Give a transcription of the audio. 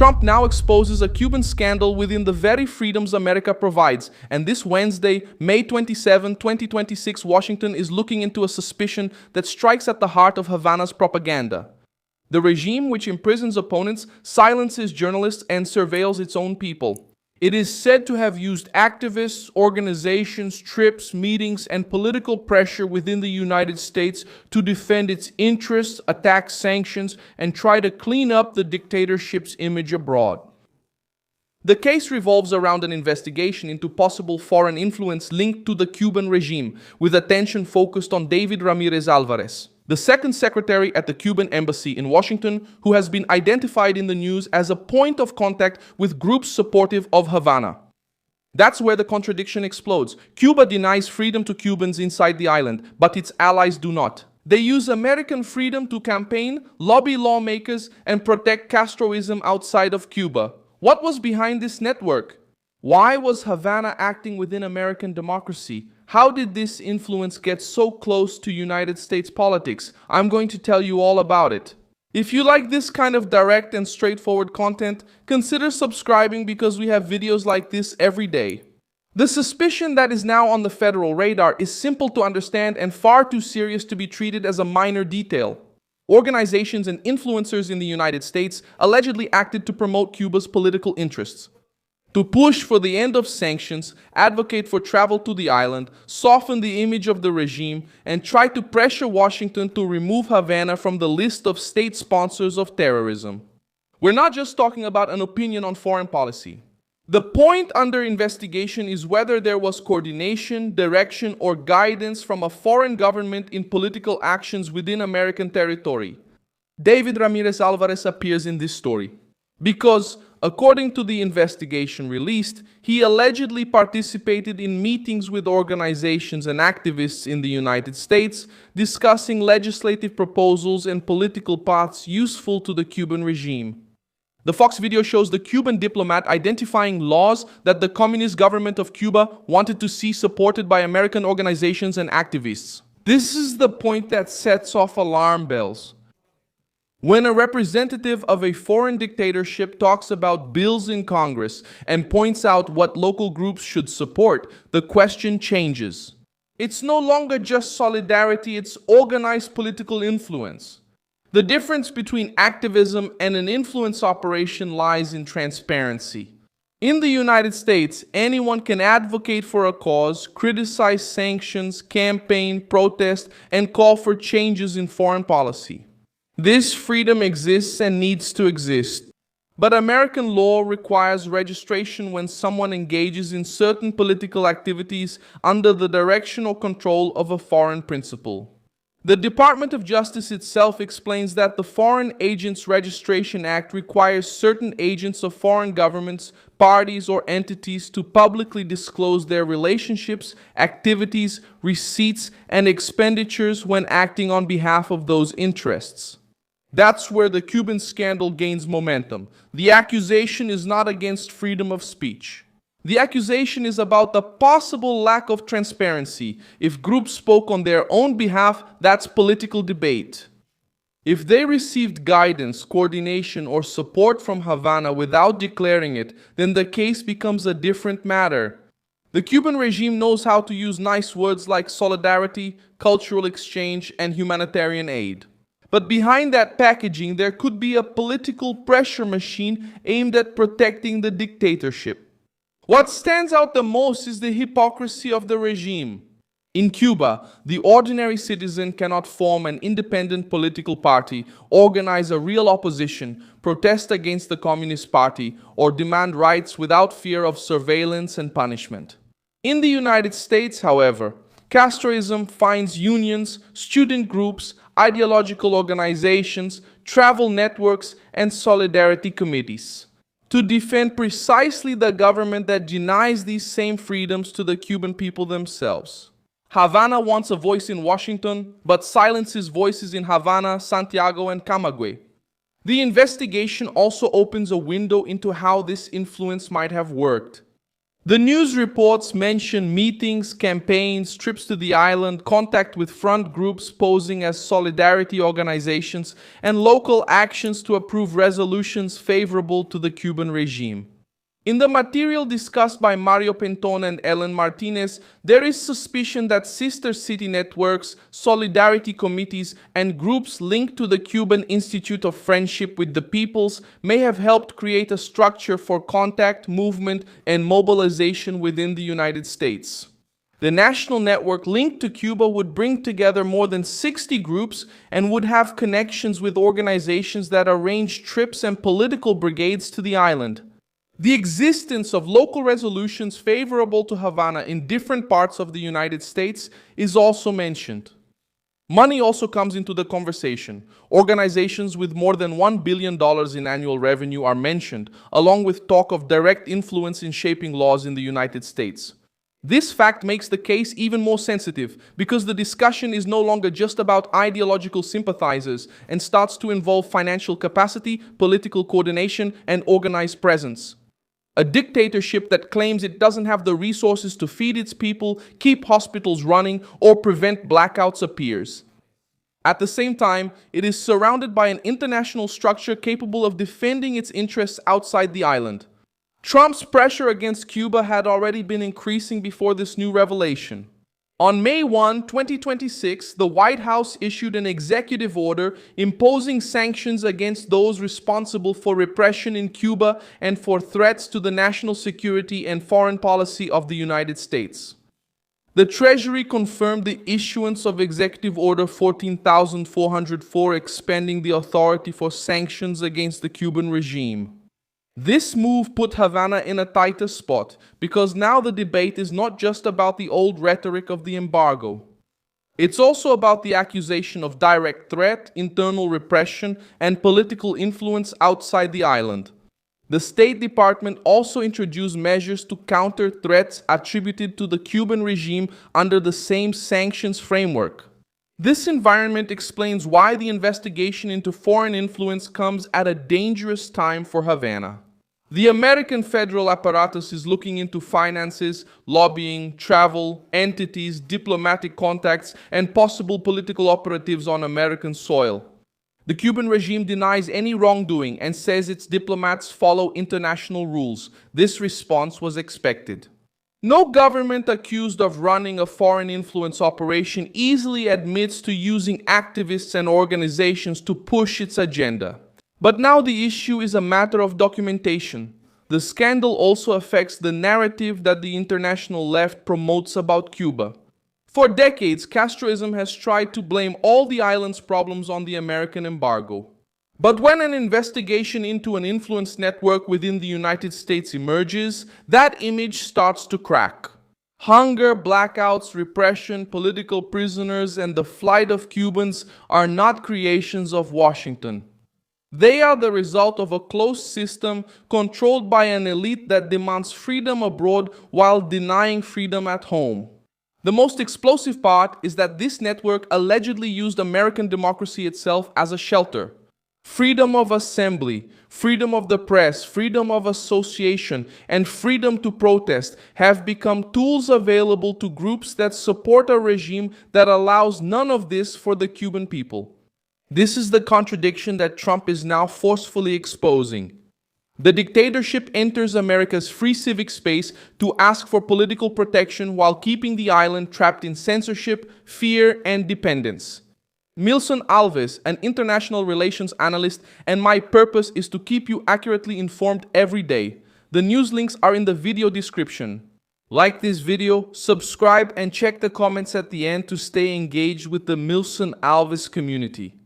Trump now exposes a Cuban scandal within the very freedoms America provides, and this Wednesday, May 27, 2026, Washington is looking into a suspicion that strikes at the heart of Havana's propaganda. The regime, which imprisons opponents, silences journalists, and surveils its own people. It is said to have used activists, organizations, trips, meetings, and political pressure within the United States to defend its interests, attack sanctions, and try to clean up the dictatorship's image abroad. The case revolves around an investigation into possible foreign influence linked to the Cuban regime, with attention focused on David Ramirez Alvarez, the second secretary at the Cuban embassy in Washington, who has been identified in the news as a point of contact with groups supportive of Havana. That's where the contradiction explodes. Cuba denies freedom to Cubans inside the island, but its allies do not. They use American freedom to campaign, lobby lawmakers, and protect Castroism outside of Cuba. What was behind this network? Why was Havana acting within American democracy? How did this influence get so close to United States politics? I'm going to tell you all about it. If you like this kind of direct and straightforward content, consider subscribing because we have videos like this every day. The suspicion that is now on the federal radar is simple to understand and far too serious to be treated as a minor detail. Organizations and influencers in the United States allegedly acted to promote Cuba's political interests, to push for the end of sanctions, advocate for travel to the island, soften the image of the regime, and try to pressure Washington to remove Havana from the list of state sponsors of terrorism. We're not just talking about an opinion on foreign policy. The point under investigation is whether there was coordination, direction, or guidance from a foreign government in political actions within American territory. David Ramirez Alvarez appears in this story because, according to the investigation released, he allegedly participated in meetings with organizations and activists in the United States discussing legislative proposals and political paths useful to the Cuban regime. The Fox video shows the Cuban diplomat identifying laws that the communist government of Cuba wanted to see supported by American organizations and activists. This is the point that sets off alarm bells. When a representative of a foreign dictatorship talks about bills in Congress and points out what local groups should support, the question changes. It's no longer just solidarity, it's organized political influence. The difference between activism and an influence operation lies in transparency. In the United States, anyone can advocate for a cause, criticize sanctions, campaign, protest, and call for changes in foreign policy. This freedom exists and needs to exist. But American law requires registration when someone engages in certain political activities under the direction or control of a foreign principal. The Department of Justice itself explains that the Foreign Agents Registration Act requires certain agents of foreign governments, parties, or entities to publicly disclose their relationships, activities, receipts, and expenditures when acting on behalf of those interests. That's where the Cuban scandal gains momentum. The accusation is not against freedom of speech. The accusation is about the possible lack of transparency. If groups spoke on their own behalf, that's political debate. If they received guidance, coordination, or support from Havana without declaring it, then the case becomes a different matter. The Cuban regime knows how to use nice words like solidarity, cultural exchange, and humanitarian aid. But behind that packaging, there could be a political pressure machine aimed at protecting the dictatorship. What stands out the most is the hypocrisy of the regime. In Cuba, the ordinary citizen cannot form an independent political party, organize a real opposition, protest against the Communist Party, or demand rights without fear of surveillance and punishment. In the United States, however, Castroism finds unions, student groups, ideological organizations, travel networks, and solidarity committees to defend precisely the government that denies these same freedoms to the Cuban people themselves. Havana wants a voice in Washington, but silences voices in Havana, Santiago, and Camagüey. The investigation also opens a window into how this influence might have worked. The news reports mention meetings, campaigns, trips to the island, contact with front groups posing as solidarity organizations, and local actions to approve resolutions favorable to the Cuban regime. In the material discussed by Mario Pentón and Ellen Martinez, there is suspicion that sister city networks, solidarity committees, and groups linked to the Cuban Institute of Friendship with the Peoples may have helped create a structure for contact, movement, and mobilization within the United States. The national network linked to Cuba would bring together more than 60 groups and would have connections with organizations that arrange trips and political brigades to the island. The existence of local resolutions favorable to Havana in different parts of the United States is also mentioned. Money also comes into the conversation. Organizations with more than $1 billion in annual revenue are mentioned, along with talk of direct influence in shaping laws in the United States. This fact makes the case even more sensitive because the discussion is no longer just about ideological sympathizers and starts to involve financial capacity, political coordination, and organized presence. A dictatorship that claims it doesn't have the resources to feed its people, keep hospitals running, or prevent blackouts appears. At the same time, it is surrounded by an international structure capable of defending its interests outside the island. Trump's pressure against Cuba had already been increasing before this new revelation. On May 1, 2026, the White House issued an executive order imposing sanctions against those responsible for repression in Cuba and for threats to the national security and foreign policy of the United States. The Treasury confirmed the issuance of Executive Order 14,404 expanding the authority for sanctions against the Cuban regime. This move put Havana in a tighter spot because now the debate is not just about the old rhetoric of the embargo. It's also about the accusation of direct threat, internal repression, and political influence outside the island. The State Department also introduced measures to counter threats attributed to the Cuban regime under the same sanctions framework. This environment explains why the investigation into foreign influence comes at a dangerous time for Havana. The American federal apparatus is looking into finances, lobbying, travel, entities, diplomatic contacts, and possible political operatives on American soil. The Cuban regime denies any wrongdoing and says its diplomats follow international rules. This response was expected. No government accused of running a foreign influence operation easily admits to using activists and organizations to push its agenda. But now the issue is a matter of documentation. The scandal also affects the narrative that the international left promotes about Cuba. For decades, Castroism has tried to blame all the island's problems on the American embargo. But when an investigation into an influence network within the United States emerges, that image starts to crack. Hunger, blackouts, repression, political prisoners, and the flight of Cubans are not creations of Washington. They are the result of a closed system controlled by an elite that demands freedom abroad while denying freedom at home. The most explosive part is that this network allegedly used American democracy itself as a shelter. Freedom of assembly, freedom of the press, freedom of association, and freedom to protest have become tools available to groups that support a regime that allows none of this for the Cuban people. This is the contradiction that Trump is now forcefully exposing. The dictatorship enters America's free civic space to ask for political protection while keeping the island trapped in censorship, fear, and dependence. Milson Alves, an international relations analyst, and my purpose is to keep you accurately informed every day. The news links are in the video description. Like this video, subscribe, and check the comments at the end to stay engaged with the Milson Alves community.